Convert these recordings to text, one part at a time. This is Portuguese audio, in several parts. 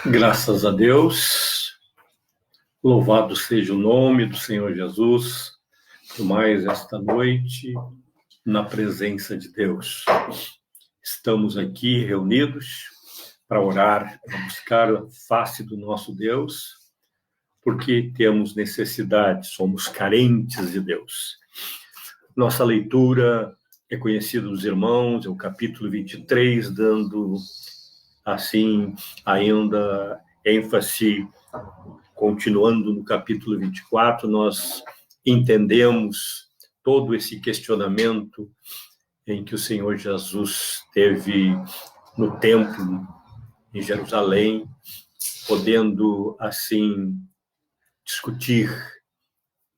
Graças a Deus, louvado seja o nome do Senhor Jesus, por mais esta noite, na presença de Deus. Estamos aqui reunidos para orar, para buscar a face do nosso Deus, porque temos necessidade, somos carentes de Deus. Nossa leitura é conhecida dos irmãos, é o capítulo 23, dando, assim, ainda ênfase. Continuando no capítulo 24, nós entendemos todo esse questionamento em que o Senhor Jesus teve no templo em Jerusalém, podendo, assim, discutir,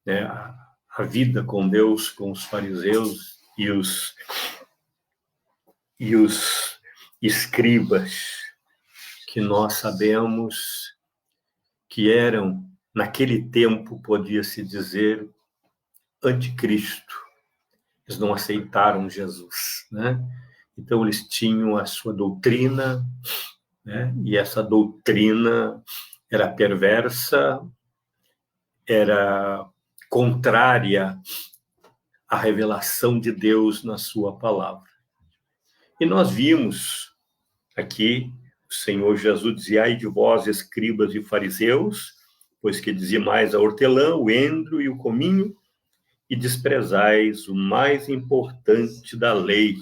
né, a vida com Deus, com os fariseus e os escribas, que nós sabemos que eram, naquele tempo, podia-se dizer, anticristo. Eles não aceitaram Jesus, né? Então, eles tinham a sua doutrina, né? E essa doutrina era perversa, era contrária à revelação de Deus na sua palavra. E nós vimos aqui, o Senhor Jesus dizia: ai de vós, escribas e fariseus, pois que dizimais a hortelã, o endro e o cominho, e desprezais o mais importante da lei,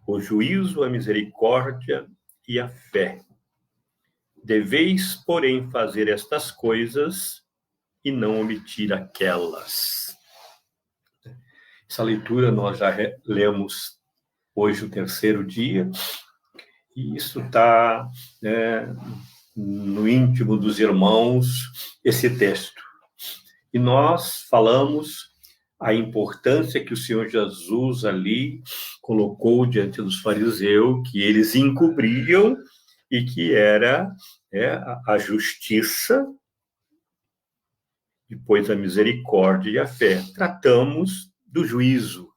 o juízo, a misericórdia e a fé. Deveis, porém, fazer estas coisas e não omitir aquelas. Essa leitura nós já lemos hoje o terceiro dia, e isso está, né, no íntimo dos irmãos, esse texto. E nós falamos a importância que o Senhor Jesus ali colocou diante dos fariseus, que eles encobriam, e que era a justiça, depois a misericórdia e a fé. Tratamos do juízo,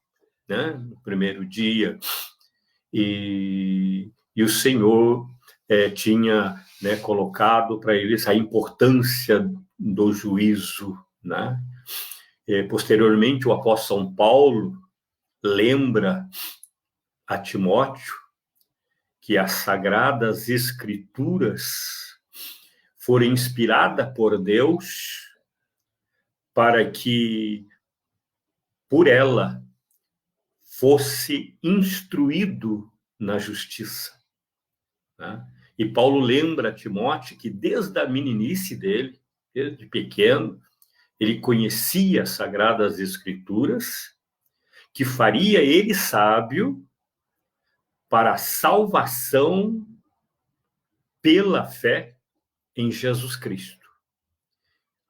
né, no primeiro dia, e o Senhor tinha, né, colocado para eles a importância do juízo, né? Posteriormente, o apóstolo São Paulo lembra a Timóteo que as Sagradas Escrituras foram inspiradas por Deus para que, por ela, fosse instruído na justiça, né? E Paulo lembra a Timóteo que desde a meninice dele, desde pequeno, ele conhecia as Sagradas Escrituras, que faria ele sábio para a salvação pela fé em Jesus Cristo.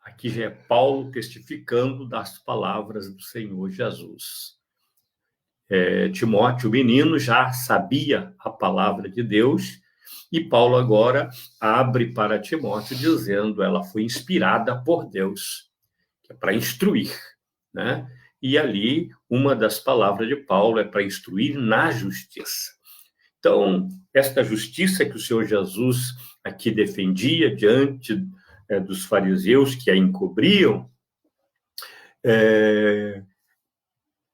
Aqui já é Paulo testificando das palavras do Senhor Jesus. Timóteo, o menino, já sabia a palavra de Deus, e Paulo agora abre para Timóteo dizendo: ela foi inspirada por Deus, que é para instruir, né? E ali, uma das palavras de Paulo é para instruir na justiça. Então, esta justiça que o Senhor Jesus aqui defendia diante dos fariseus que a encobriam,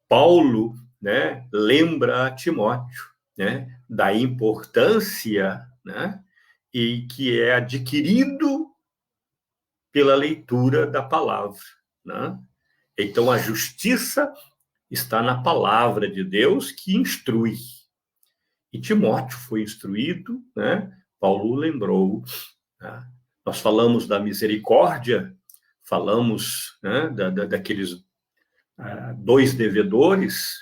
Paulo, né, lembra a Timóteo, né, da importância, né, e que é adquirido pela leitura da palavra, né? Então, a justiça está na palavra de Deus que instrui. E Timóteo foi instruído, né? Paulo lembrou, né? Nós falamos da misericórdia, falamos, né, daqueles dois devedores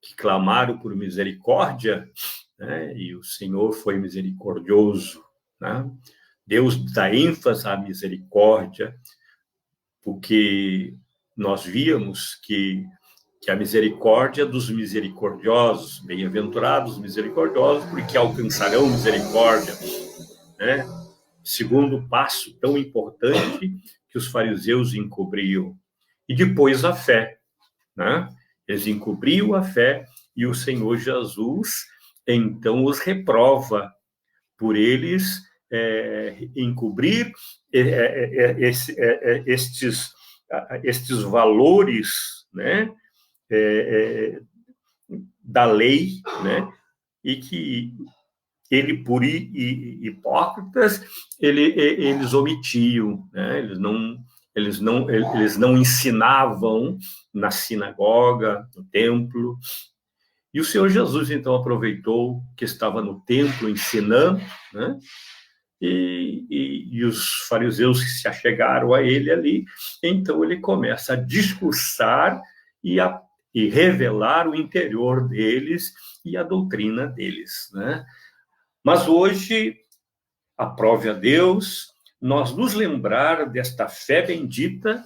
que clamaram por misericórdia, né? E o Senhor foi misericordioso, né? Deus dá ênfase à misericórdia, porque nós víamos que a misericórdia dos misericordiosos, bem-aventurados misericordiosos, porque alcançarão misericórdia, né? Segundo passo tão importante que os fariseus encobriam. E depois a fé, né? Eles encobriam a fé, e o Senhor Jesus, então, os reprova por eles encobrir estes valores, né, da lei, né, e que ele, por hipócritas, eles omitiam, né, eles não ensinavam na sinagoga, no templo. E o Senhor Jesus, então, aproveitou que estava no templo ensinando, né? E os fariseus que se achegaram a ele ali, então ele começa a discursar e revelar o interior deles e a doutrina deles, né? Mas hoje, aprove a Deus, nós nos lembrar desta fé bendita,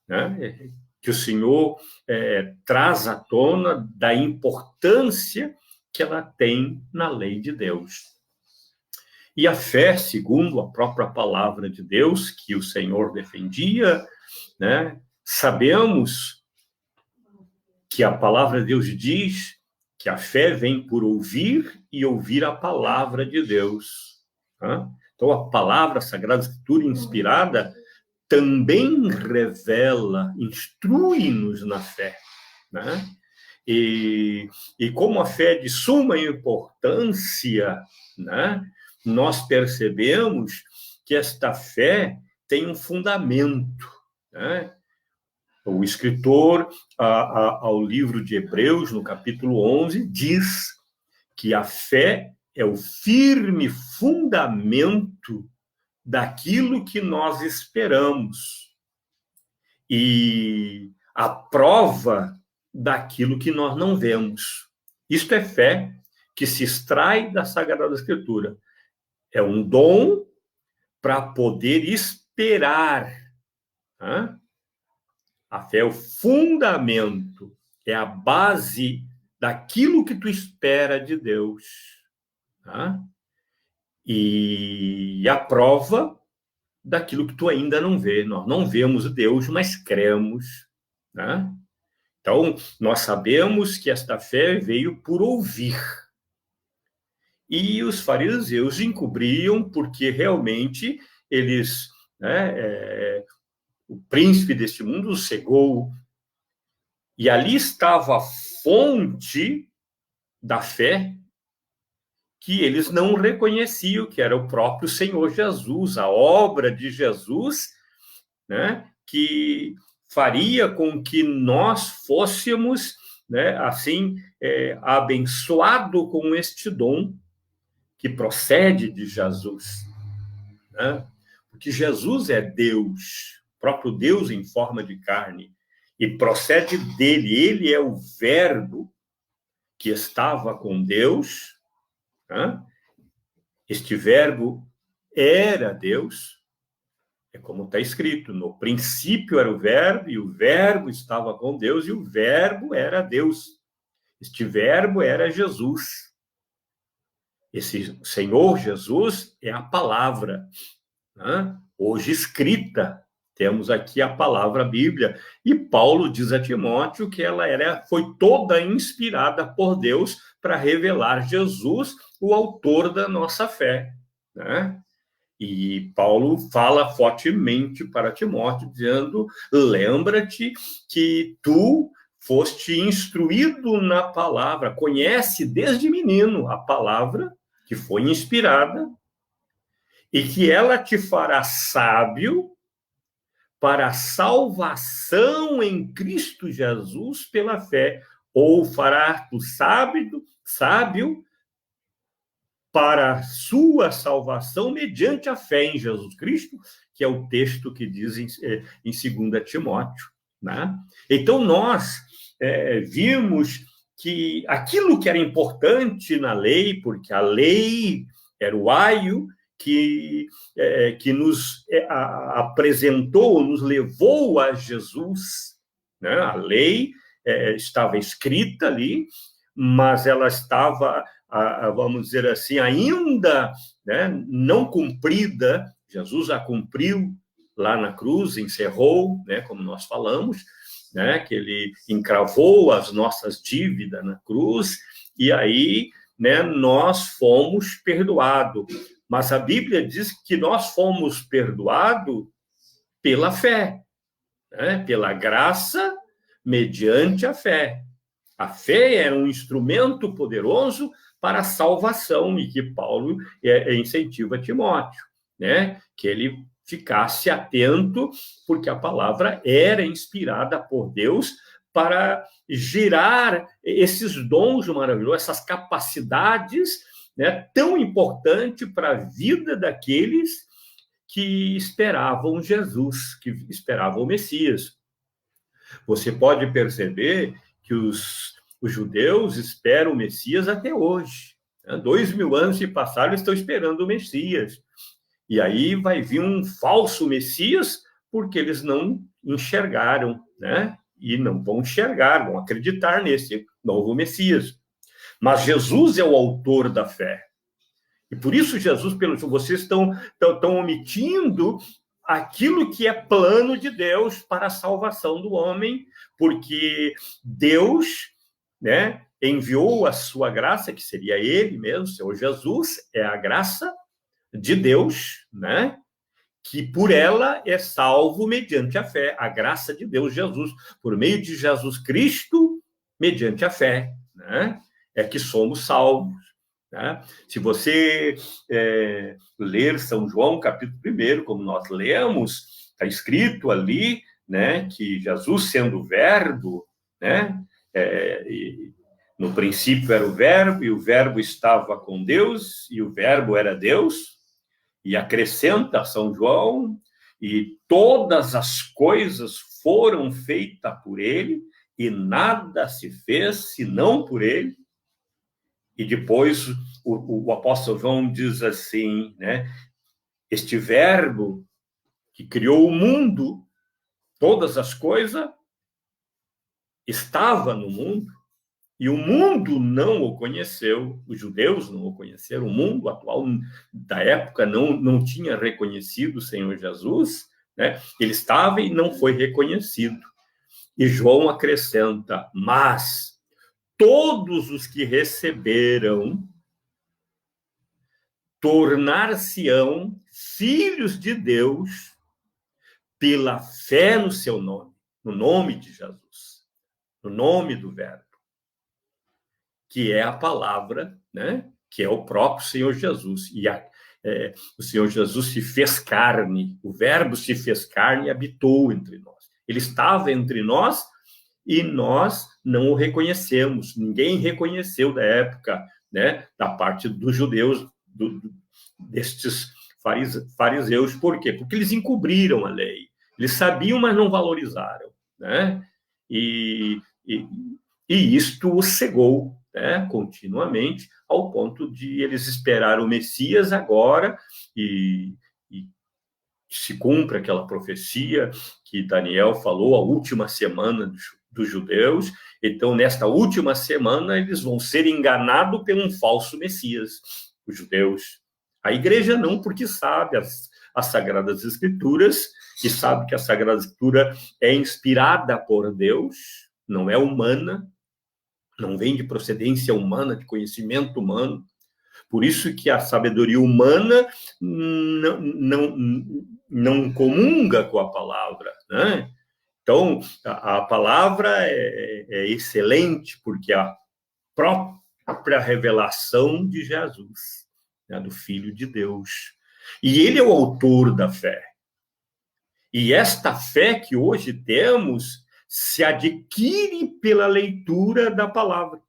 né, que o Senhor traz à tona da importância que ela tem na lei de Deus. E a fé, segundo a própria palavra de Deus, que o Senhor defendia, né, sabemos que a palavra de Deus diz que a fé vem por ouvir e ouvir a palavra de Deus. Tá? Então, a palavra, a Sagrada Escritura inspirada, também revela, instrui-nos na fé, né? E como a fé é de suma importância, né, nós percebemos que esta fé tem um fundamento, né? O escritor, ao livro de Hebreus, no capítulo 11, diz que a fé é o firme fundamento daquilo que nós esperamos e a prova daquilo que nós não vemos. Isto é fé que se extrai da Sagrada Escritura. É um dom para poder esperar. Tá? A fé é o fundamento, é a base daquilo que tu espera de Deus. Tá? E a prova daquilo que tu ainda não vê. Nós não vemos Deus, mas cremos. Né? Então, nós sabemos que esta fé veio por ouvir. E os fariseus encobriam porque realmente eles, né, o príncipe deste mundo os cegou. E ali estava a fonte da fé que eles não reconheciam, que era o próprio Senhor Jesus, a obra de Jesus, né, que faria com que nós fôssemos, né, assim, abençoado com este dom que procede de Jesus, né? Porque Jesus é Deus, próprio Deus em forma de carne, e procede dele. Ele é o Verbo que estava com Deus, né? Este Verbo era Deus. É como está escrito, no princípio era o Verbo, e o Verbo estava com Deus, e o Verbo era Deus. Este Verbo era Jesus. Esse Senhor Jesus é a palavra, né? Hoje escrita. Temos aqui a palavra Bíblia, e Paulo diz a Timóteo que ela foi toda inspirada por Deus para revelar Jesus, o autor da nossa fé, né? E Paulo fala fortemente para Timóteo, dizendo: lembra-te que tu foste instruído na palavra, conhece desde menino a palavra que foi inspirada e que ela te fará sábio para a salvação em Cristo Jesus pela fé, ou fará tu sábio para a sua salvação mediante a fé em Jesus Cristo, que é o texto que diz em 2 Timóteo. Né? Então, nós vimos que aquilo que era importante na lei, porque a lei era o aio que nos apresentou, nos levou a Jesus, né? A lei estava escrita ali, mas ela estava, vamos dizer assim, ainda, né, não cumprida. Jesus a cumpriu lá na cruz, encerrou, né, como nós falamos, né, que ele encravou as nossas dívidas na cruz, e aí, né, nós fomos perdoados. mas a Bíblia diz que nós fomos perdoados pela fé, né? Pela graça mediante a fé. A fé era um instrumento poderoso para a salvação e que Paulo incentiva Timóteo, né? Que ele ficasse atento, porque a palavra era inspirada por Deus para gerar esses dons maravilhosos, essas capacidades, né, tão importantes para a vida daqueles que esperavam Jesus, que esperavam o Messias. Você pode perceber que os judeus esperam o Messias até hoje. 2000 anos se passaram, eles estão esperando o Messias. E aí vai vir um falso Messias, porque eles não enxergaram, né? E não vão enxergar, vão acreditar nesse novo Messias. Mas Jesus é o autor da fé. E por isso Jesus, vocês estão omitindo aquilo que é plano de Deus para a salvação do homem, porque Deus, né, enviou a sua graça, que seria ele mesmo, Senhor Jesus, é a graça de Deus, né, que por ela é salvo mediante a fé, a graça de Deus Jesus, por meio de Jesus Cristo, mediante a fé, né, é que somos salvos. Né? Se você ler São João, capítulo 1, como nós lemos, está escrito ali, né, que Jesus, sendo o Verbo, né, no princípio era o Verbo, e o Verbo estava com Deus, e o Verbo era Deus, e acrescenta São João, e todas as coisas foram feitas por ele, e nada se fez senão por ele. E depois o apóstolo João diz assim, né? Este Verbo que criou o mundo, todas as coisas, estava no mundo, e o mundo não o conheceu, os judeus não o conheceram, o mundo atual da época não tinha reconhecido o Senhor Jesus, né? Ele estava e não foi reconhecido. E João acrescenta, mas todos os que receberam tornar-se-ão filhos de Deus pela fé no seu nome, no nome de Jesus, no nome do Verbo, que é a palavra, né? Que é o próprio Senhor Jesus. E o Senhor Jesus se fez carne, o Verbo se fez carne e habitou entre nós. Ele estava entre nós e nós não o reconhecemos. Ninguém reconheceu da época, né? Da parte dos judeus, destes fariseus. Por quê? Porque eles encobriram a lei. Eles sabiam, mas não valorizaram, né? E isto os cegou, né? Continuamente, ao ponto de eles esperar o Messias agora e se cumpre aquela profecia que Daniel falou, a última semana dos judeus. Então, nesta última semana, eles vão ser enganados por um falso Messias, os judeus. A igreja não, porque sabe as Sagradas Escrituras, e sabe que a Sagrada Escritura é inspirada por Deus, não é humana, não vem de procedência humana, de conhecimento humano. Por isso que a sabedoria humana não comunga com a palavra, né? Então, a palavra é excelente, porque é a própria revelação de Jesus, né, do Filho de Deus. E ele é o autor da fé. E esta fé que hoje temos se adquire pela leitura da palavra.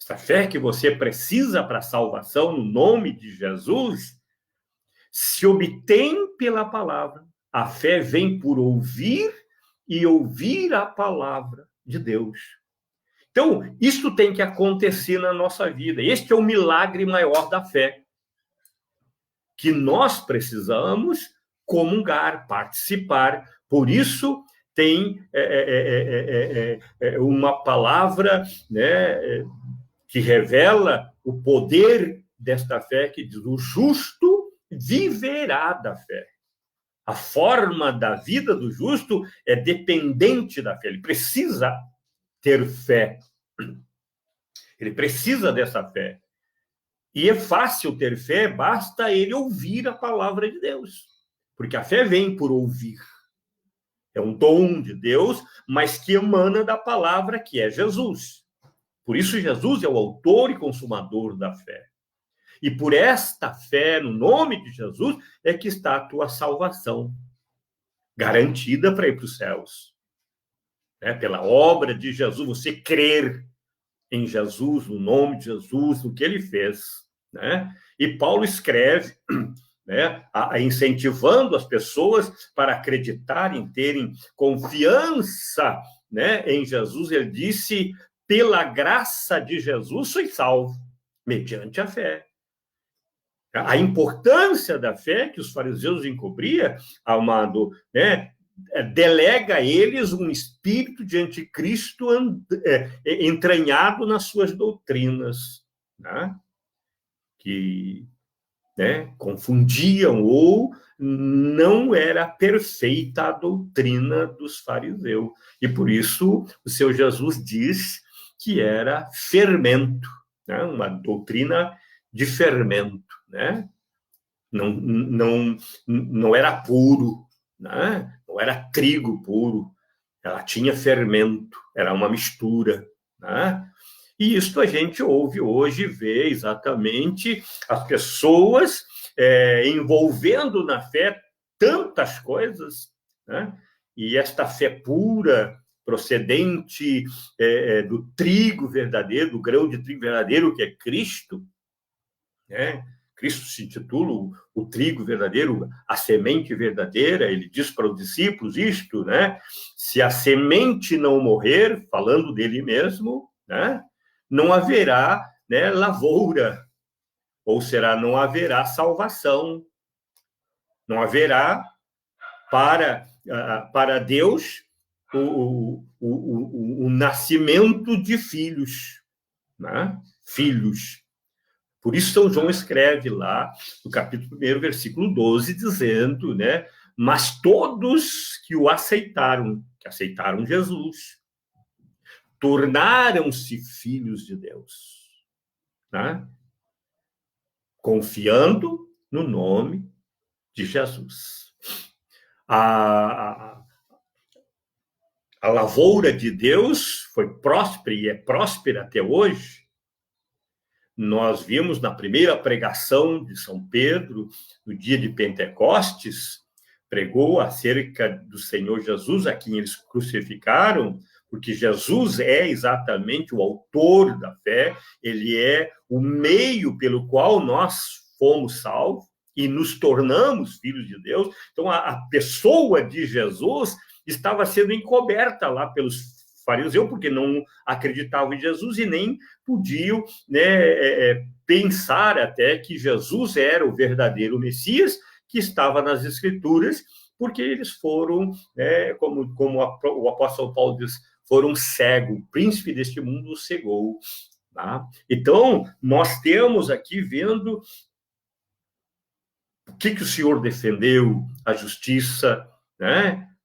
Essa fé que você precisa para a salvação no nome de Jesus se obtém pela palavra. A fé vem por ouvir e ouvir a palavra de Deus. Então, isso tem que acontecer na nossa vida. Este é o milagre maior da fé, que nós precisamos comungar, participar. Por isso, tem uma palavra, né, que revela o poder desta fé, que diz: o justo viverá da fé. A forma da vida do justo é dependente da fé. Ele precisa ter fé. Ele precisa dessa fé. E é fácil ter fé, basta ele ouvir a palavra de Deus. Porque a fé vem por ouvir. É um dom de Deus, mas que emana da palavra que é Jesus. Por isso, Jesus é o autor e consumador da fé. E por esta fé, no nome de Jesus, é que está a tua salvação, garantida para ir para os céus. Pela obra de Jesus, você crer em Jesus, no nome de Jesus, no que ele fez. E Paulo escreve, incentivando as pessoas para acreditarem, terem confiança, em Jesus. Ele disse, pela graça de Jesus, sois salvo, mediante a fé. A importância da fé que os fariseus encobriam, amado, delega a eles um espírito de anticristo entranhado nas suas doutrinas, que confundiam ou não era perfeita a doutrina dos fariseus. E por isso o seu Jesus diz que era fermento, uma doutrina de fermento, não era puro, não era trigo puro, ela tinha fermento, era uma mistura, E isso a gente ouve hoje, vê exatamente as pessoas envolvendo na fé tantas coisas, E esta fé pura, procedente do trigo verdadeiro, do grão de trigo verdadeiro, que é Cristo, Cristo se intitula o trigo verdadeiro, a semente verdadeira. Ele diz para os discípulos isto, Se a semente não morrer, falando dele mesmo, não haverá lavoura, ou será, não haverá salvação, não haverá para Deus o nascimento de filhos, filhos. Por isso São João escreve lá, no capítulo 1, versículo 12, dizendo, mas todos que o aceitaram, que aceitaram Jesus, tornaram-se filhos de Deus, confiando no nome de Jesus. A lavoura de Deus foi próspera e é próspera até hoje. Nós vimos na primeira pregação de São Pedro, no dia de Pentecostes, pregou acerca do Senhor Jesus, a quem eles crucificaram, porque Jesus é exatamente o autor da fé, ele é o meio pelo qual nós fomos salvos e nos tornamos filhos de Deus. Então, a pessoa de Jesus estava sendo encoberta lá pelos fariseus, porque não acreditavam em Jesus e nem podiam pensar até que Jesus era o verdadeiro Messias que estava nas Escrituras, porque eles foram, como o apóstolo Paulo diz, foram cegos, o príncipe deste mundo os cegou. Então, nós temos aqui vendo o que o Senhor defendeu, a justiça,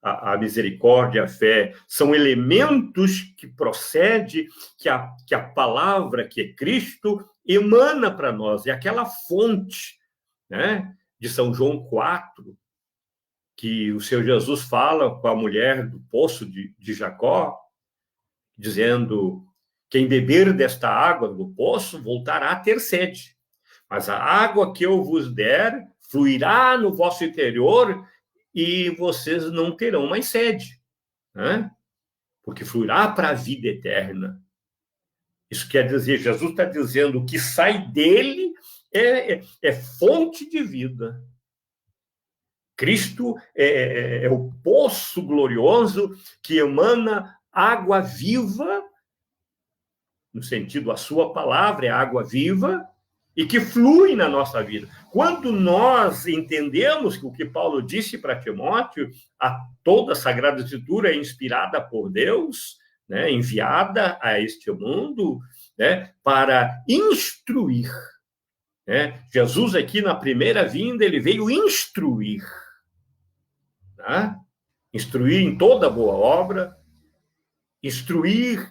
a misericórdia, a fé, são elementos que procede, que a palavra, que é Cristo, emana para nós. É aquela fonte, de São João 4, que o Senhor Jesus fala com a mulher do poço de Jacó, dizendo, quem beber desta água do poço voltará a ter sede, mas a água que eu vos der fluirá no vosso interior e vocês não terão mais sede, porque fluirá para a vida eterna. Isso quer dizer, Jesus está dizendo que sai dele é fonte de vida. Cristo é o poço glorioso que emana água viva, no sentido, a sua palavra é água viva, e que flui na nossa vida. Quando nós entendemos que o que Paulo disse para Timóteo, toda a Sagrada Escritura é inspirada por Deus, enviada a este mundo, para instruir. Jesus aqui na primeira vinda, ele veio instruir. Instruir em toda boa obra, instruir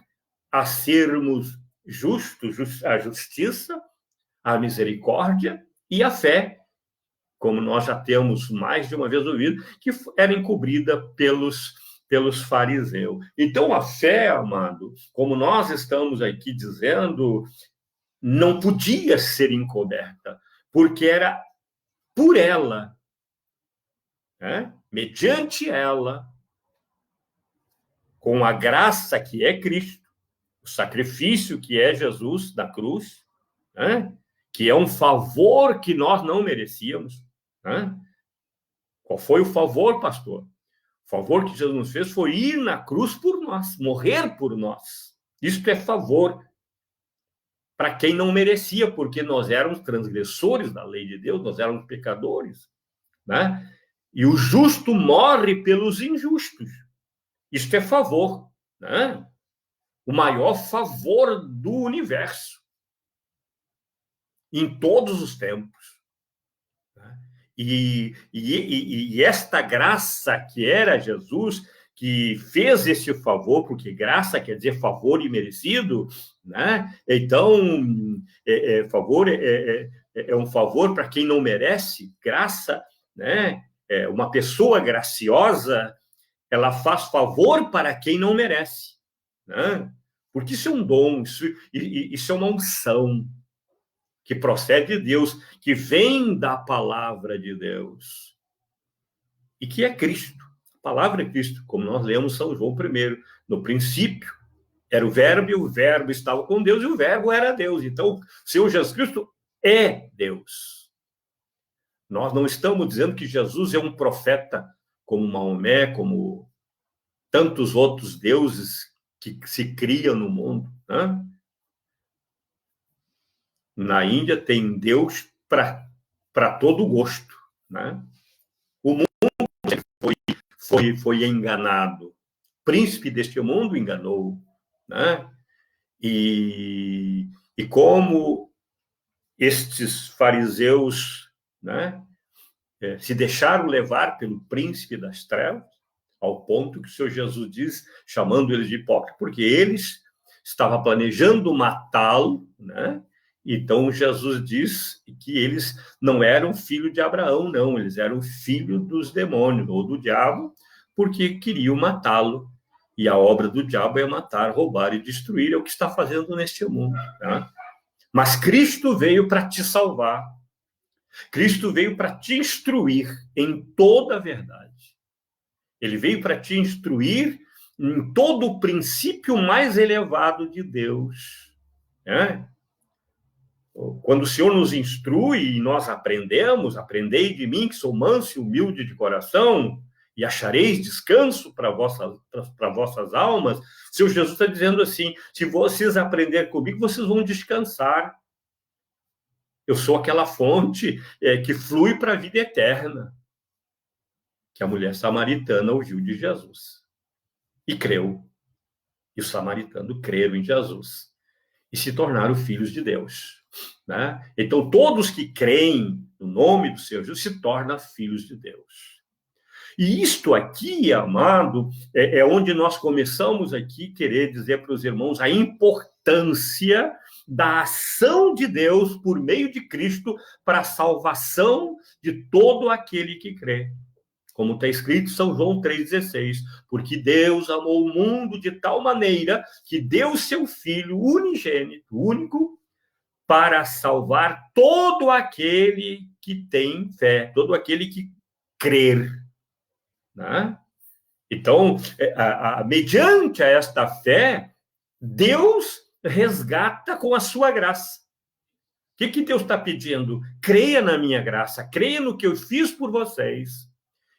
a sermos justos, a justiça, a misericórdia e a fé, como nós já temos mais de uma vez ouvido, que era encobrida pelos fariseus. Então, a fé, amado, como nós estamos aqui dizendo, não podia ser encoberta, porque era por ela, né? Mediante ela, com a graça que é Cristo, o sacrifício que é Jesus na cruz, né? Que é um favor que nós não merecíamos. Né? Qual foi o favor, pastor? O favor que Jesus nos fez foi ir na cruz por nós, morrer por nós. Isto é favor para quem não merecia, porque nós éramos transgressores da lei de Deus, nós éramos pecadores. Né? E o justo morre pelos injustos. Isto é favor. Né? O maior favor do universo. Em todos os tempos. E esta graça que era Jesus, que fez esse favor, porque graça quer dizer favor imerecido, né? Então, favor é um favor para quem não merece, graça, né? Uma pessoa graciosa, ela faz favor para quem não merece, né? Porque isso é um dom, isso é uma unção, que procede de Deus, que vem da palavra de Deus, e que é Cristo. A palavra é Cristo, como nós lemos São João I. No princípio, era o verbo, e o verbo estava com Deus, e o verbo era Deus. Então, o Senhor Jesus Cristo é Deus. Nós não estamos dizendo que Jesus é um profeta, como Maomé, como tantos outros deuses que se criam no mundo, né? Na Índia tem Deus para todo gosto, né? O mundo foi enganado. O príncipe deste mundo enganou, né? E como estes fariseus, né, se deixaram levar pelo príncipe das trevas, ao ponto que o Senhor Jesus diz, chamando eles de hipócritas, porque eles estavam planejando matá-lo, né? Então, Jesus diz que eles não eram filho de Abraão, não. Eles eram filho dos demônios, ou do diabo, porque queriam matá-lo. E a obra do diabo é matar, roubar e destruir. É o que está fazendo neste mundo. Tá? Mas Cristo veio para te salvar. Cristo veio para te instruir em toda a verdade. Ele veio para te instruir em todo o princípio mais elevado de Deus. Né? Quando o Senhor nos instrui e nós aprendemos, aprendei de mim, que sou manso e humilde de coração, e achareis descanso para vossas almas. O Senhor Jesus está dizendo assim, se vocês aprenderem comigo, vocês vão descansar. Eu sou aquela fonte que flui para a vida eterna, que a mulher samaritana ouviu de Jesus e creu. E os samaritanos creram em Jesus e se tornaram filhos de Deus. Né? Então, todos que creem no nome do Senhor Jesus se tornam filhos de Deus. E isto aqui, amado, é onde nós começamos aqui querer dizer para os irmãos a importância da ação de Deus por meio de Cristo para a salvação de todo aquele que crê. Como está escrito em São João 3,16, porque Deus amou o mundo de tal maneira que deu seu Filho unigênito, único, para salvar todo aquele que tem fé, todo aquele que crer. Né? Então, mediante esta fé, Deus resgata com a sua graça. O que Deus está pedindo? Creia na minha graça, creia no que eu fiz por vocês.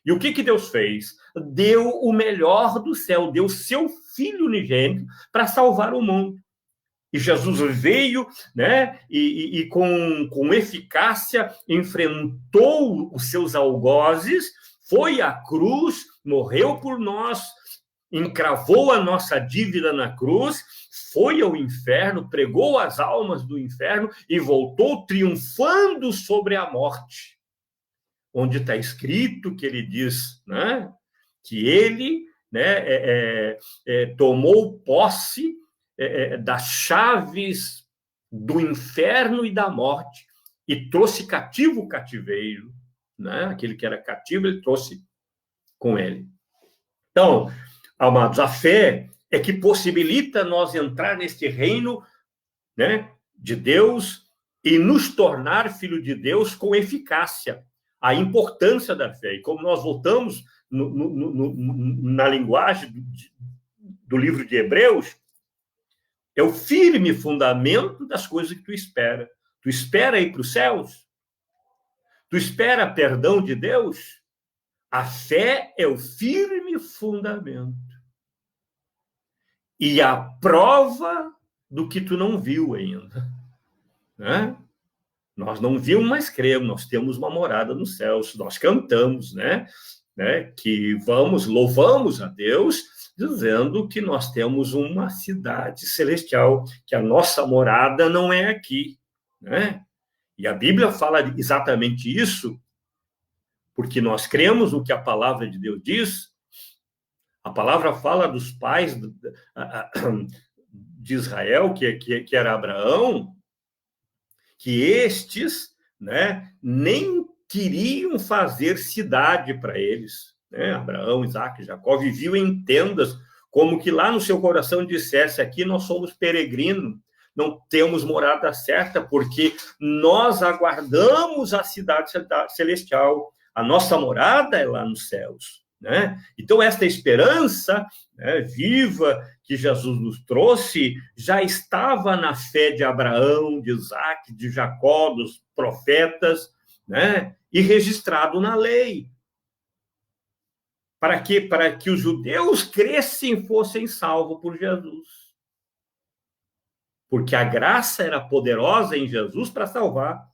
E o que Deus fez? Deu o melhor do céu, deu seu Filho unigênito para salvar o mundo. E Jesus veio, né, e com eficácia enfrentou os seus algozes, foi à cruz, morreu por nós, encravou a nossa dívida na cruz, foi ao inferno, pregou as almas do inferno e voltou triunfando sobre a morte. Onde está escrito que ele diz, né, que ele, né, tomou posse das chaves do inferno e da morte e trouxe cativo o cativeiro, né? Aquele que era cativo, ele trouxe com ele. Então, amados, a fé é que possibilita nós entrar neste reino, né, de Deus e nos tornar filho de Deus com eficácia. A importância da fé. E como nós voltamos na linguagem do livro de Hebreus, é o firme fundamento das coisas que tu espera. Tu espera ir para os céus? Tu espera perdão de Deus? A fé é o firme fundamento. E a prova do que tu não viu ainda. Né? Nós não vimos, mas cremos. Nós temos uma morada nos céus. Nós cantamos, né? Que louvamos a Deus, dizendo que nós temos uma cidade celestial, que a nossa morada não é aqui, né? E a Bíblia fala exatamente isso, porque nós cremos no que a palavra de Deus diz. A palavra fala dos pais de Israel, que era Abraão, que estes, né, nem queriam fazer cidade para eles. Né? Abraão, Isaac, Jacó viviam em tendas, como que lá no seu coração dissesse, aqui nós somos peregrinos, não temos morada certa, porque nós aguardamos a cidade celestial. A nossa morada é lá nos céus. Né? Então, esta esperança, né, viva que Jesus nos trouxe já estava na fé de Abraão, de Isaac, de Jacó, dos profetas, né? E registrado na lei. Para quê? Para que os judeus crescem e fossem salvos por Jesus. Porque a graça era poderosa em Jesus para salvar.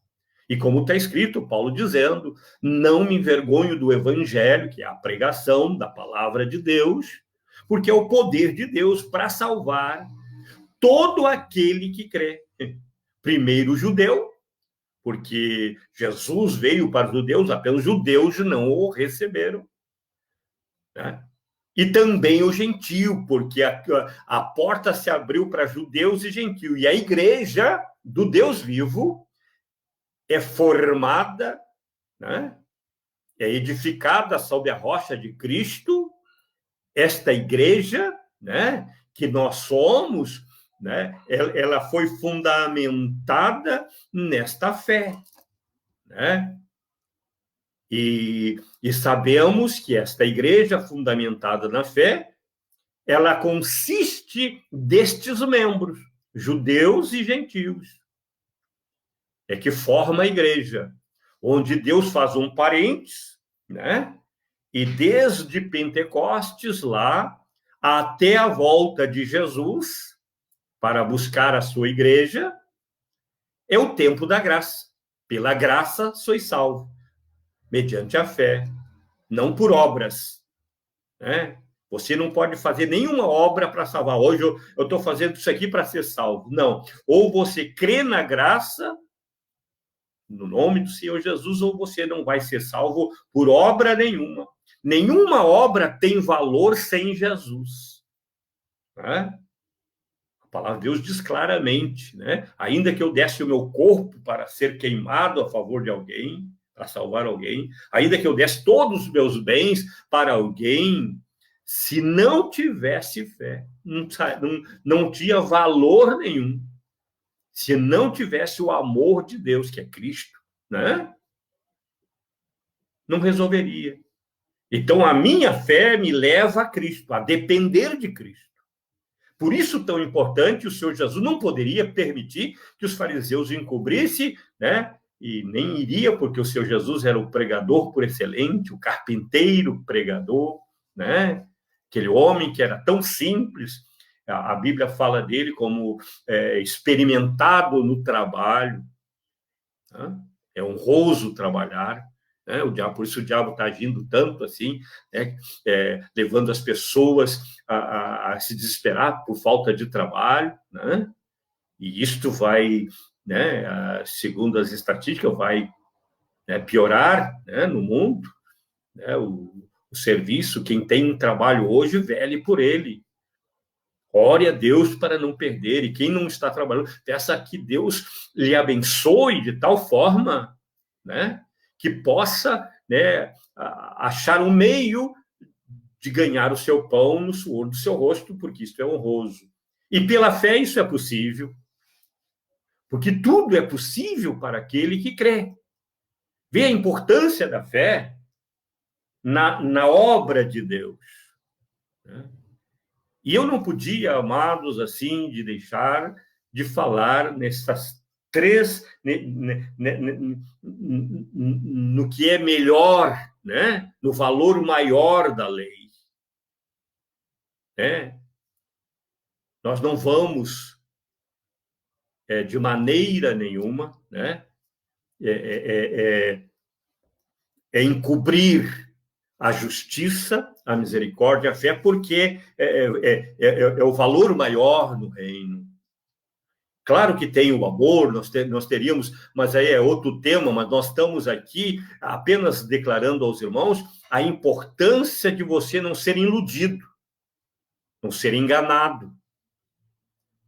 E como está escrito, Paulo dizendo, não me envergonho do evangelho, que é a pregação da palavra de Deus, porque é o poder de Deus para salvar todo aquele que crê. Primeiro o judeu, porque Jesus veio para os judeus, apenas os judeus não o receberam. Né? E também o gentio, porque a porta se abriu para judeus e gentio. E a igreja do Deus vivo é formada, né? É edificada sob a rocha de Cristo, esta igreja, né, que nós somos, né, ela foi fundamentada nesta fé. Né? E sabemos que esta igreja fundamentada na fé, ela consiste destes membros, judeus e gentios. É que forma a igreja, onde Deus faz um parênteses, né? E desde Pentecostes lá até a volta de Jesus para buscar a sua igreja, é o tempo da graça. Pela graça sois salvos, mediante a fé, não por obras. Né? Você não pode fazer nenhuma obra para salvar. Hoje eu estou fazendo isso aqui para ser salvo. Não. Ou você crê na graça, no nome do Senhor Jesus, ou você não vai ser salvo por obra nenhuma. Nenhuma obra tem valor sem Jesus. Né? A palavra de Deus diz claramente, né? Ainda que eu desse o meu corpo para ser queimado a favor de alguém, para salvar alguém, ainda que eu desse todos os meus bens para alguém, se não tivesse fé, não tinha valor nenhum. Se não tivesse o amor de Deus, que é Cristo, né? Não resolveria. Então, a minha fé me leva a Cristo, a depender de Cristo. Por isso, tão importante, o Senhor Jesus não poderia permitir que os fariseus o encobrissem, né? E nem iria, porque o Senhor Jesus era o pregador por excelente, o carpinteiro pregador, né? Aquele homem que era tão simples. A Bíblia fala dele como experimentado no trabalho. Né? É honroso trabalhar. Né? Por isso o diabo está agindo tanto assim, né? Levando as pessoas a se desesperar por falta de trabalho. Né? E isto vai, né, segundo as estatísticas, vai, né, piorar, né, no mundo. Né? O serviço, quem tem um trabalho hoje, vele por ele. Ore a Deus para não perder. E quem não está trabalhando, peça que Deus lhe abençoe de tal forma, né, que possa, né, achar um meio de ganhar o seu pão no suor do seu rosto, porque isto é honroso. E pela fé isso é possível. Porque tudo é possível para aquele que crê. Vê a importância da fé na obra de Deus, né? E eu não podia, amados, assim, de deixar de falar nessas três, no que é melhor, né? No valor maior da lei, né? Nós não vamos, de maneira nenhuma, né, encobrir a justiça, a misericórdia, a fé, porque é o valor maior no reino. Claro que tem o amor, nós teríamos, mas aí é outro tema, mas nós estamos aqui apenas declarando aos irmãos a importância de você não ser iludido, não ser enganado,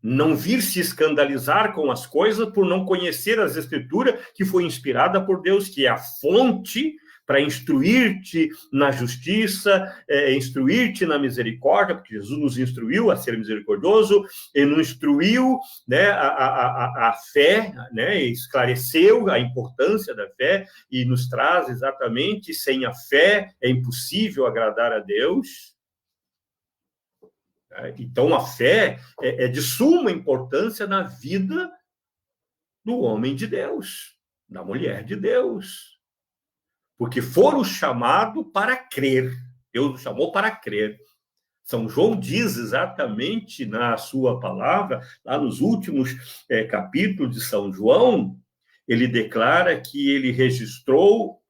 não vir se escandalizar com as coisas por não conhecer as Escrituras, que foi inspirada por Deus, que é a fonte para instruir-te na justiça, instruir-te na misericórdia, porque Jesus nos instruiu a ser misericordioso, ele nos instruiu, né, a fé, né, esclareceu a importância da fé e nos traz exatamente, sem a fé é impossível agradar a Deus. Então, a fé é de suma importância na vida do homem de Deus, da mulher de Deus, porque foram chamados para crer. Deus nos chamou para crer. São João diz exatamente na sua palavra, lá nos últimos capítulos de São João, ele declara que ele registrou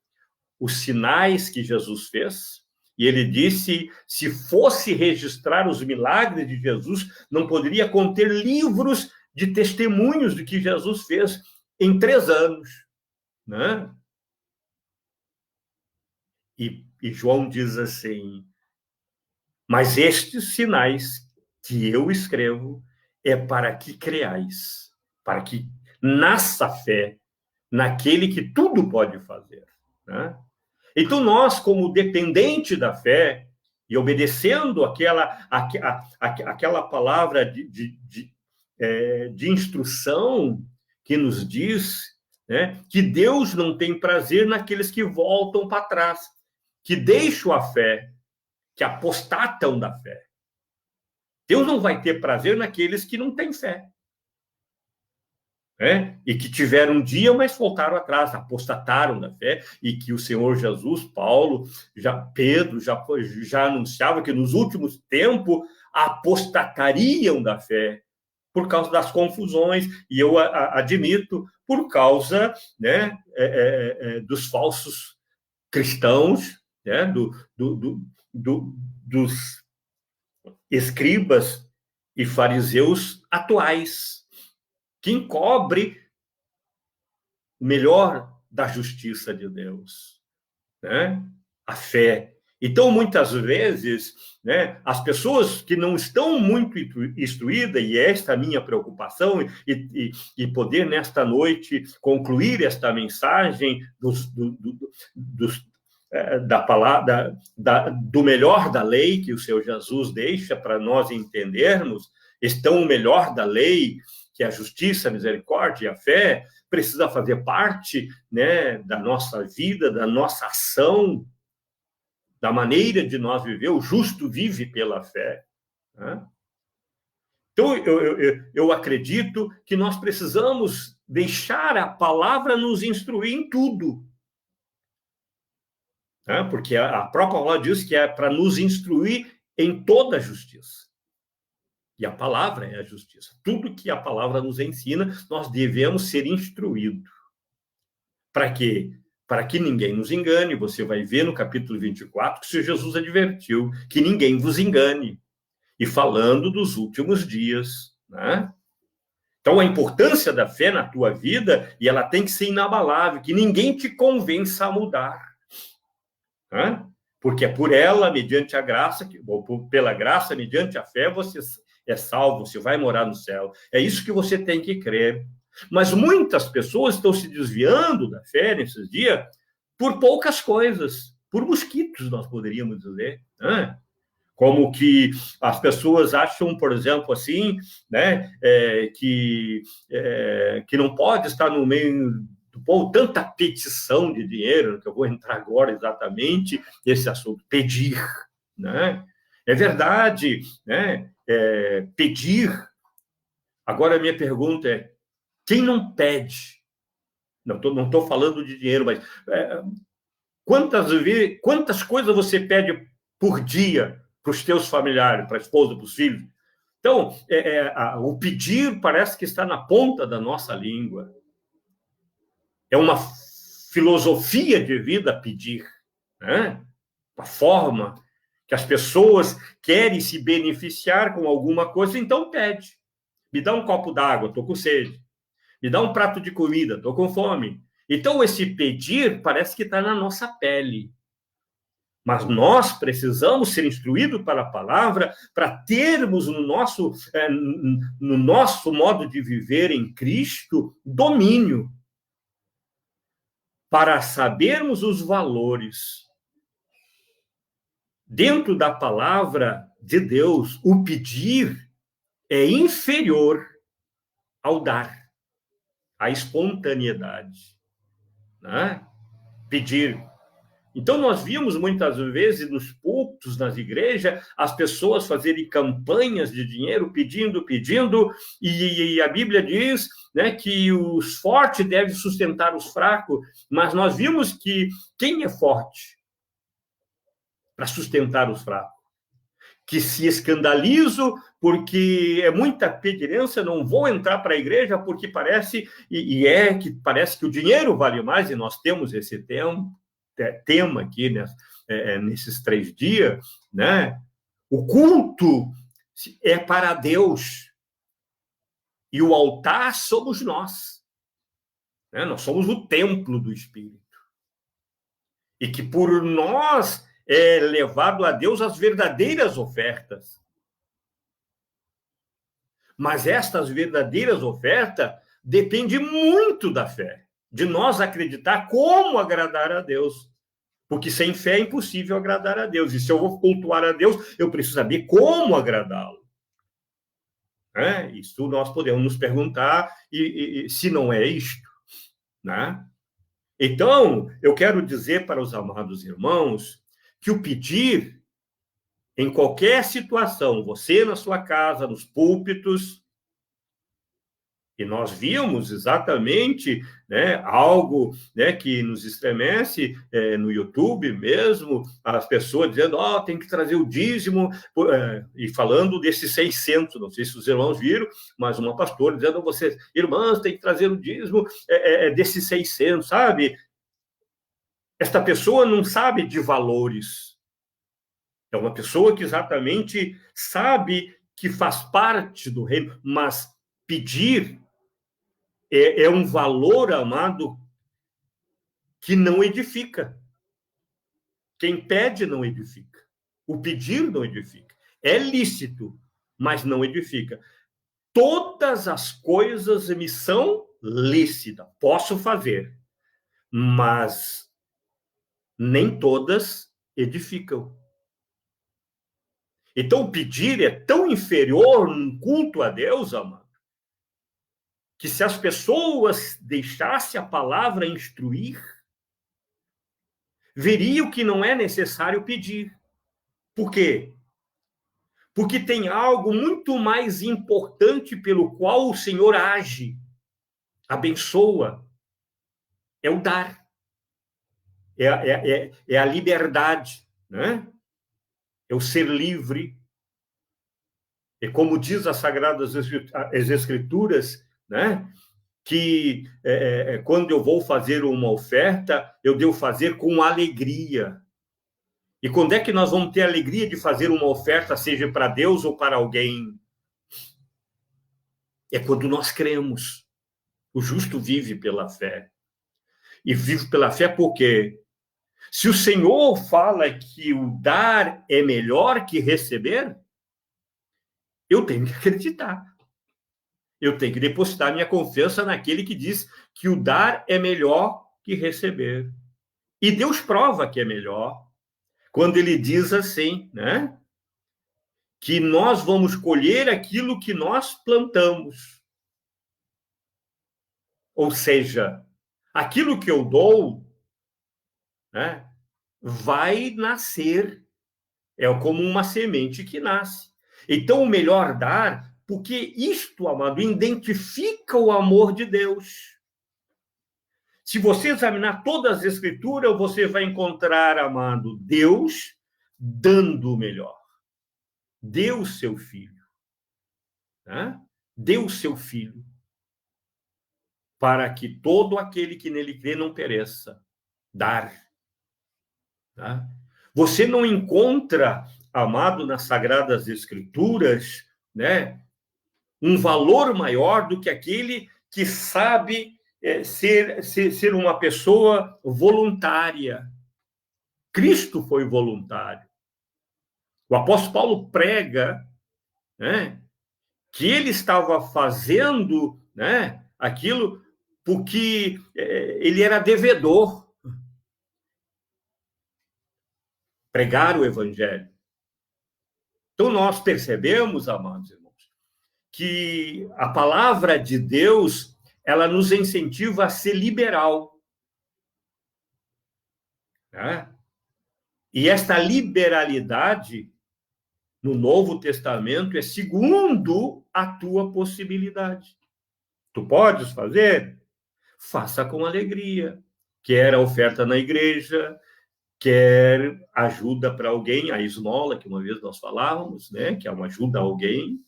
os sinais que Jesus fez. E ele disse, se fosse registrar os milagres de Jesus, não poderia conter livros de testemunhos do que Jesus fez em 3 anos, né? E João diz assim, mas estes sinais que eu escrevo é para que creais, para que nasça fé naquele que tudo pode fazer, né? Então, nós, como dependente da fé, e obedecendo aquela palavra de instrução que nos diz, né, que Deus não tem prazer naqueles que voltam para trás, que deixam a fé, que apostatam da fé. Deus não vai ter prazer naqueles que não têm fé. E que tiveram um dia, mas voltaram atrás, apostataram da fé, e que o Senhor Jesus, Paulo, Pedro, já anunciava que nos últimos tempos apostatariam da fé, por causa das confusões, e eu admito, por causa, né, dos falsos cristãos, né, dos escribas e fariseus atuais, que encobre o melhor da justiça de Deus, né? A fé. Então, muitas vezes, né, as pessoas que não estão muito instruídas, e esta é a minha preocupação, e poder, nesta noite, concluir esta mensagem da palavra, do melhor da lei que o Senhor Jesus deixa para nós entendermos, estão o melhor da lei, que é a justiça, a misericórdia e a fé, precisa fazer parte, né, da nossa vida, da nossa ação, da maneira de nós viver. O justo vive pela fé, né? Então, eu acredito que nós precisamos deixar a palavra nos instruir em tudo, né? Porque a própria palavra diz que é para nos instruir em toda a justiça. E a palavra é a justiça. Tudo que a palavra nos ensina, nós devemos ser instruídos. Para quê? Para que ninguém nos engane. Você vai ver no capítulo 24 que o Senhor Jesus advertiu que ninguém vos engane. E falando dos últimos dias, né? Então, a importância da fé na tua vida, e ela tem que ser inabalável, que ninguém te convença a mudar, né? Porque é por ela, mediante a graça, ou pela graça, mediante a fé, você é salvo, você vai morar no céu. É isso que você tem que crer. Mas muitas pessoas estão se desviando da fé nesses dias por poucas coisas, por mosquitos, nós poderíamos dizer, né? Como que as pessoas acham, por exemplo, assim, né, que não pode estar no meio do povo, tanta petição de dinheiro, que eu vou entrar agora exatamente nesse assunto, pedir, né? É verdade, né? Pedir. Agora, a minha pergunta é, quem não pede? Não tô falando de dinheiro, mas quantas coisas você pede por dia para os teus familiares, para a esposa, para os filhos? Então, o pedir parece que está na ponta da nossa língua. É uma filosofia de vida pedir, né? Uma forma que as pessoas querem se beneficiar com alguma coisa, então pede. Me dá um copo d'água, estou com sede. Me dá um prato de comida, estou com fome. Então, esse pedir parece que está na nossa pele. Mas nós precisamos ser instruídos pela palavra para termos no nosso modo de viver em Cristo domínio, para sabermos os valores. Dentro da palavra de Deus, o pedir é inferior ao dar, à espontaneidade, né? Pedir. Então, nós vimos muitas vezes nos púlpitos, nas igrejas, as pessoas fazerem campanhas de dinheiro, pedindo, e a Bíblia diz, né, que os fortes devem sustentar os fracos, mas nós vimos que quem é forte para sustentar os fracos? Que se escandalizo porque é muita pedinência, não vou entrar para a igreja porque parece, que parece que o dinheiro vale mais, e nós temos esse tema aqui, né, nesses 3 dias, né? O culto é para Deus e o altar somos nós, né? Nós somos o templo do Espírito e que por nós é levado a Deus as verdadeiras ofertas. Mas estas verdadeiras ofertas dependem muito da fé, de nós acreditar como agradar a Deus. Porque sem fé é impossível agradar a Deus. E se eu vou cultuar a Deus, eu preciso saber como agradá-lo. Isso nós podemos nos perguntar se não é isto, né? Então, eu quero dizer para os amados irmãos que o pedir, em qualquer situação, você na sua casa, nos púlpitos, e nós vimos exatamente, né, algo, né, que nos estremece no YouTube mesmo, as pessoas dizendo, tem que trazer o dízimo, e falando desses 600, não sei se os irmãos viram, mas uma pastora dizendo a vocês, irmãs, tem que trazer o dízimo desses 600, sabe? Esta pessoa não sabe de valores. É uma pessoa que exatamente sabe que faz parte do reino, mas pedir é um valor, amado, que não edifica. Quem pede não edifica. O pedir não edifica. É lícito, mas não edifica. Todas as coisas me são lícitas. Posso fazer, mas nem todas edificam. Então, o pedir é tão inferior no culto a Deus, amado, que se as pessoas deixassem a palavra instruir, veriam que não é necessário pedir. Por quê? Porque tem algo muito mais importante pelo qual o Senhor age, abençoa, é o dar, é a liberdade, né? É o ser livre. É como diz as Sagradas Escrituras, né? Que quando eu vou fazer uma oferta, eu devo fazer com alegria. E quando é que nós vamos ter alegria de fazer uma oferta, seja para Deus ou para alguém? É quando nós cremos. O justo vive pela fé. E vive pela fé porque se o Senhor fala que o dar é melhor que receber, Eu tenho que acreditar. Eu tenho que depositar minha confiança naquele que diz que o dar é melhor que receber. E Deus prova que é melhor quando ele diz assim, né? Que nós vamos colher aquilo que nós plantamos. Ou seja, aquilo que eu dou, né, vai nascer. É como uma semente que nasce. Então, o melhor dar, porque isto, amado, identifica o amor de Deus. Se você examinar todas as Escrituras, você vai encontrar, amado, Deus dando o melhor. Deu o seu filho. Né? Deu o seu filho. Para que todo aquele que nele crê não pereça. Dar. Tá? Você não encontra, amado, nas Sagradas Escrituras, né, um valor maior do que aquele que sabe ser uma pessoa voluntária. Cristo foi voluntário. O apóstolo Paulo prega, né, que ele estava fazendo, né, aquilo porque ele era devedor. Pregar o evangelho. Então, nós percebemos, amados irmãos, que a palavra de Deus, ela nos incentiva a ser liberal. Né? E esta liberalidade, no Novo Testamento, é segundo a tua possibilidade. Tu podes fazer? Faça com alegria. Quer a oferta na igreja, quer ajuda para alguém, a esmola, que uma vez nós falávamos, né? Que é uma ajuda a alguém.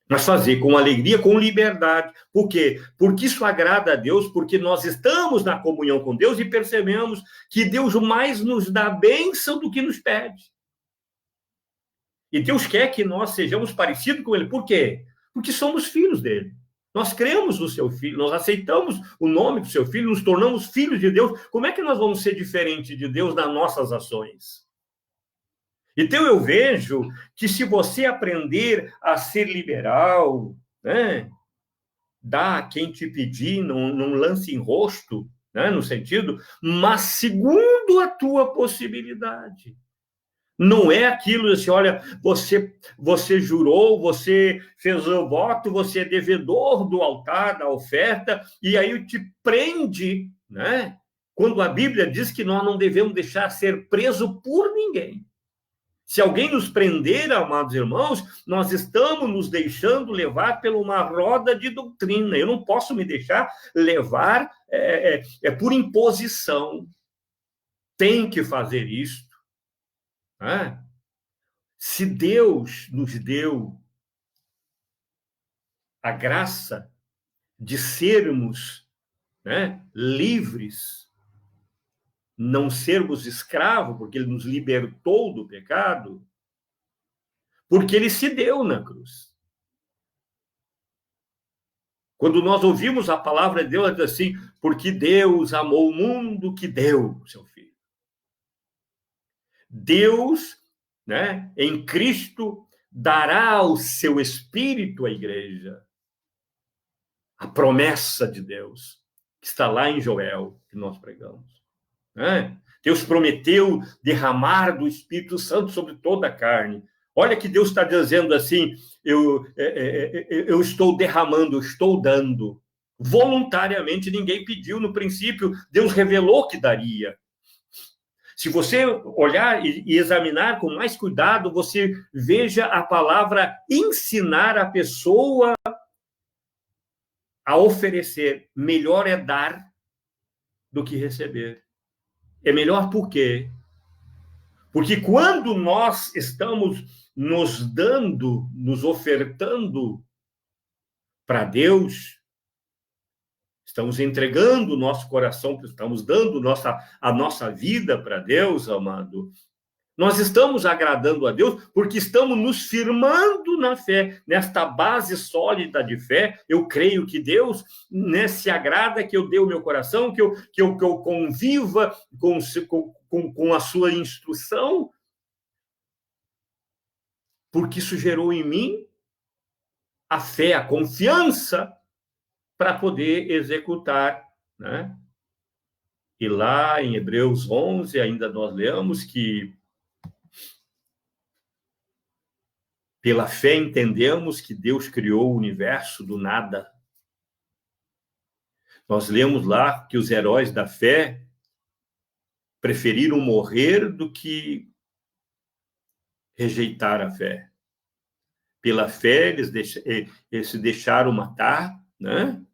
Mas fazer com alegria, com liberdade. Por quê? Porque isso agrada a Deus, porque nós estamos na comunhão com Deus e percebemos que Deus mais nos dá bênção do que nos pede. E Deus quer que nós sejamos parecidos com Ele. Por quê? Porque somos filhos dele. Nós cremos no seu filho, nós aceitamos o nome do seu filho, nos tornamos filhos de Deus. Como é que nós vamos ser diferentes de Deus nas nossas ações? Então, eu vejo que se você aprender a ser liberal, né, dá a quem te pedir, não lance em rosto, né, no sentido, mas segundo a tua possibilidade. Não é aquilo assim, olha, você jurou, você fez o voto, você é devedor do altar, da oferta, e aí te prende, né? Quando a Bíblia diz que nós não devemos deixar ser preso por ninguém. Se alguém nos prender, amados irmãos, nós estamos nos deixando levar por uma roda de doutrina. Eu não posso me deixar levar por imposição. Tem que fazer isto. Né? Se Deus nos deu a graça de sermos, né, livres, não sermos escravos, porque Ele nos libertou do pecado, porque Ele se deu na cruz. Quando nós ouvimos a palavra de Deus, diz assim, porque Deus amou o mundo que deu o seu Filho. Deus, né, em Cristo, dará o seu Espírito à igreja. A promessa de Deus, que está lá em Joel, que nós pregamos. Né? Deus prometeu derramar do Espírito Santo sobre toda a carne. Olha que Deus está dizendo assim, eu estou derramando, eu estou dando. Voluntariamente, ninguém pediu no princípio, Deus revelou que daria. Se você olhar e examinar com mais cuidado, você veja a palavra ensinar a pessoa a oferecer. Melhor é dar do que receber. É melhor por quê? Porque quando nós estamos nos dando, nos ofertando para Deus, estamos entregando o nosso coração, estamos dando a nossa vida para Deus, amado. Nós estamos agradando a Deus porque estamos nos firmando na fé, nesta base sólida de fé. Eu creio que Deus, né, se agrada que eu dê o meu coração, que eu conviva com a sua instrução, porque isso gerou em mim a fé, a confiança para poder executar, né? E lá em Hebreus 11, ainda nós lemos que pela fé entendemos que Deus criou o universo do nada. Nós lemos lá que os heróis da fé preferiram morrer do que rejeitar a fé. Pela fé, eles se deixaram matar, né?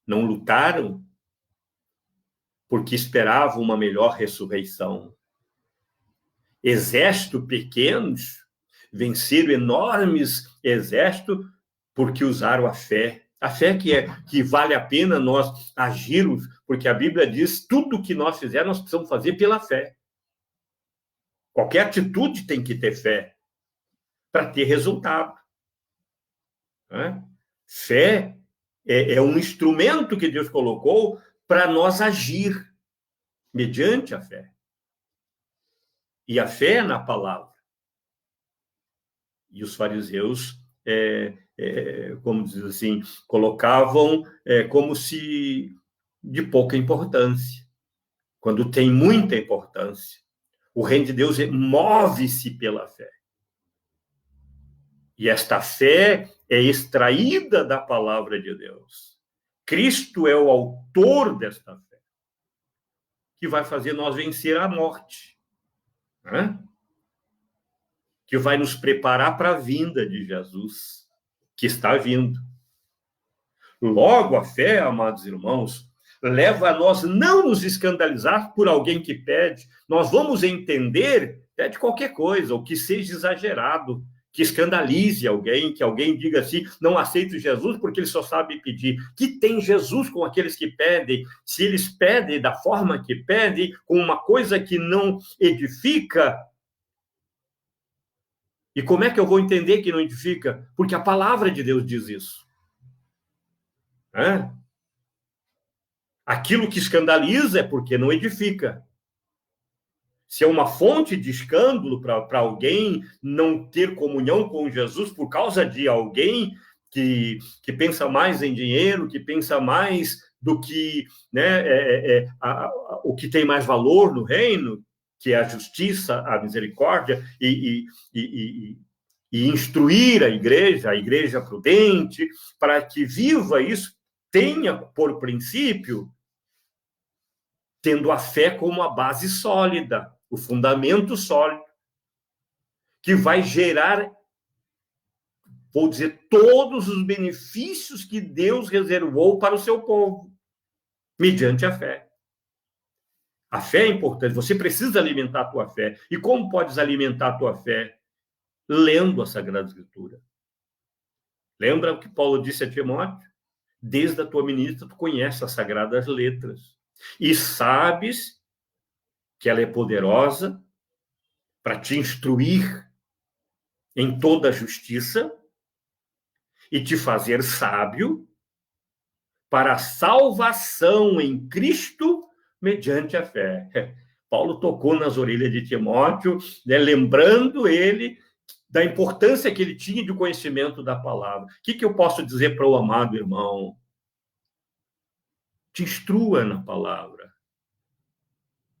Não lutaram, porque esperavam uma melhor ressurreição. Exércitos pequenos venceram enormes exércitos porque usaram a fé. A fé que vale a pena nós agirmos, porque a Bíblia diz tudo que nós fizermos, nós precisamos fazer pela fé. Qualquer atitude tem que ter fé para ter resultado. Né? Fé é um instrumento que Deus colocou para nós agir mediante a fé. E a fé é na palavra. E os fariseus, como diz assim, colocavam como se de pouca importância, quando tem muita importância. O reino de Deus move-se pela fé. E esta fé é extraída da palavra de Deus. Cristo é o autor desta fé, que vai fazer nós vencer a morte, né? Que vai nos preparar para a vinda de Jesus, que está vindo. Logo, a fé, amados irmãos, leva a nós não nos escandalizar por alguém que pede. Nós vamos entender, pede qualquer coisa, ou que seja exagerado, que escandalize alguém, que alguém diga assim, não aceito Jesus porque ele só sabe pedir. Que tem Jesus com aqueles que pedem? Se eles pedem da forma que pedem, com uma coisa que não edifica, e como é que eu vou entender que não edifica? Porque a palavra de Deus diz isso. É? Aquilo que escandaliza é porque não edifica. Se é uma fonte de escândalo para alguém não ter comunhão com Jesus por causa de alguém que pensa mais em dinheiro, que pensa mais do que, né, o que tem mais valor no reino, que é a justiça, a misericórdia e instruir a igreja prudente, para que viva isso, tenha por princípio, tendo a fé como a base sólida, o fundamento sólido, que vai gerar, vou dizer, todos os benefícios que Deus reservou para o seu povo, mediante a fé. A fé é importante, você precisa alimentar a tua fé. E como podes alimentar a tua fé? Lendo a Sagrada Escritura. Lembra o que Paulo disse a Timóteo? Desde a tua ministra, tu conheces as Sagradas Letras. E sabes que ela é poderosa para te instruir em toda a justiça e te fazer sábio para a salvação em Cristo mediante a fé. Paulo tocou nas orelhas de Timóteo, né, lembrando ele da importância que ele tinha de conhecimento da palavra. O que eu posso dizer para o amado irmão? Te instrua na palavra.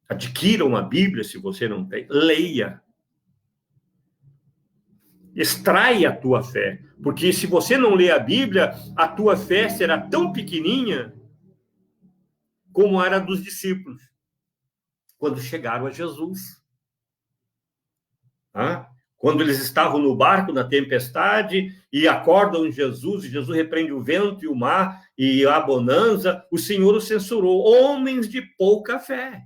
Adquira uma Bíblia, se você não tem. Leia. Extraia a tua fé. Porque se você não lê a Bíblia, a tua fé será tão pequenininha como era dos discípulos quando chegaram a Jesus. Quando eles estavam no barco na tempestade e acordam Jesus, e Jesus repreende o vento e o mar e a bonança, o Senhor os censurou. Homens de pouca fé.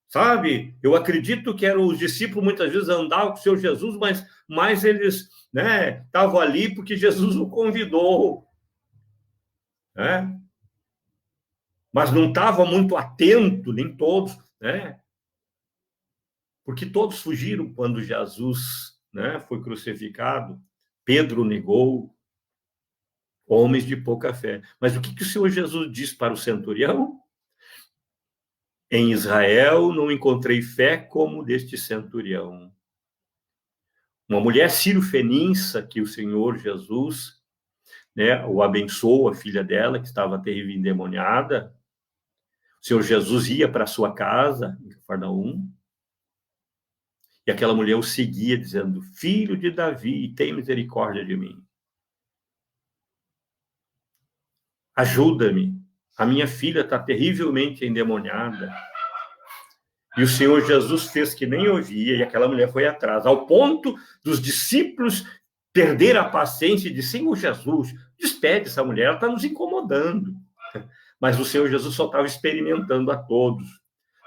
Sabe? Eu acredito que eram os discípulos, muitas vezes andavam com o Senhor Jesus, mas eles, né, estavam ali porque Jesus o convidou. Né? Mas não estavam muito atentos, nem todos, né? Porque todos fugiram quando Jesus, né, foi crucificado. Pedro negou, homens de pouca fé. Mas o que o Senhor Jesus diz para o centurião? Em Israel não encontrei fé como deste centurião. Uma mulher sírio-fenícia que o Senhor Jesus, né, o abençoou, a filha dela, que estava terrível endemoniada. O Senhor Jesus ia para a sua casa, em Cafarnaum, e aquela mulher o seguia, dizendo: Filho de Davi, tem misericórdia de mim. Ajuda-me. A minha filha está terrivelmente endemoniada. E o Senhor Jesus fez que nem ouvia, e aquela mulher foi atrás, ao ponto dos discípulos perder a paciência e dizer: Senhor Jesus, despede essa mulher, ela está nos incomodando. Mas o Senhor Jesus só estava experimentando a todos,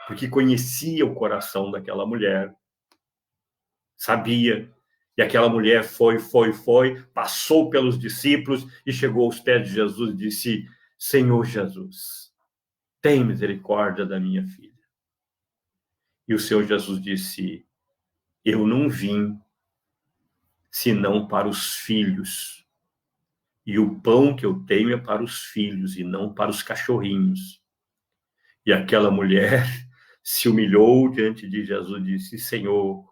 porque conhecia o coração daquela mulher, sabia. E aquela mulher foi, passou pelos discípulos e chegou aos pés de Jesus e disse: Senhor Jesus, tem misericórdia da minha filha. E o Senhor Jesus disse: eu não vim senão para os filhos. E o pão que eu tenho é para os filhos e não para os cachorrinhos. E aquela mulher se humilhou diante de Jesus e disse: Senhor,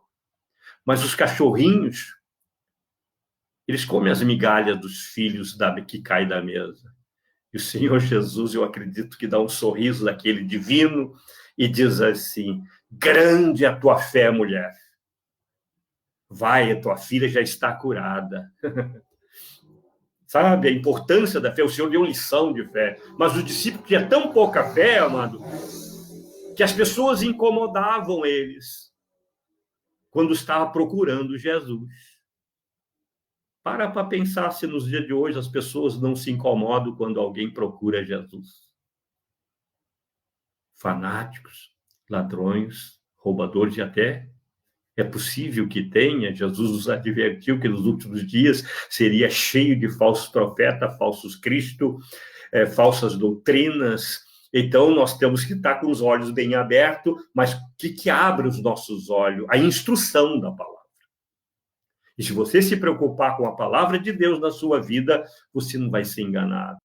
mas os cachorrinhos, eles comem as migalhas dos filhos que caem da mesa. E o Senhor Jesus, eu acredito que dá um sorriso daquele divino e diz assim: grande é a tua fé, mulher. Vai, a tua filha já está curada. Sabe, a importância da fé, o Senhor deu lição de fé. Mas os discípulos tinham tão pouca fé, amado, que as pessoas incomodavam eles quando estava procurando Jesus. Para pensar se nos dias de hoje as pessoas não se incomodam quando alguém procura Jesus. Fanáticos, ladrões, roubadores, e até é possível que tenha. Jesus nos advertiu que nos últimos dias seria cheio de falsos profetas, falsos Cristo, falsas doutrinas. Então, nós temos que estar com os olhos bem abertos, mas o que abre os nossos olhos? A instrução da palavra. E se você se preocupar com a palavra de Deus na sua vida, você não vai ser enganado.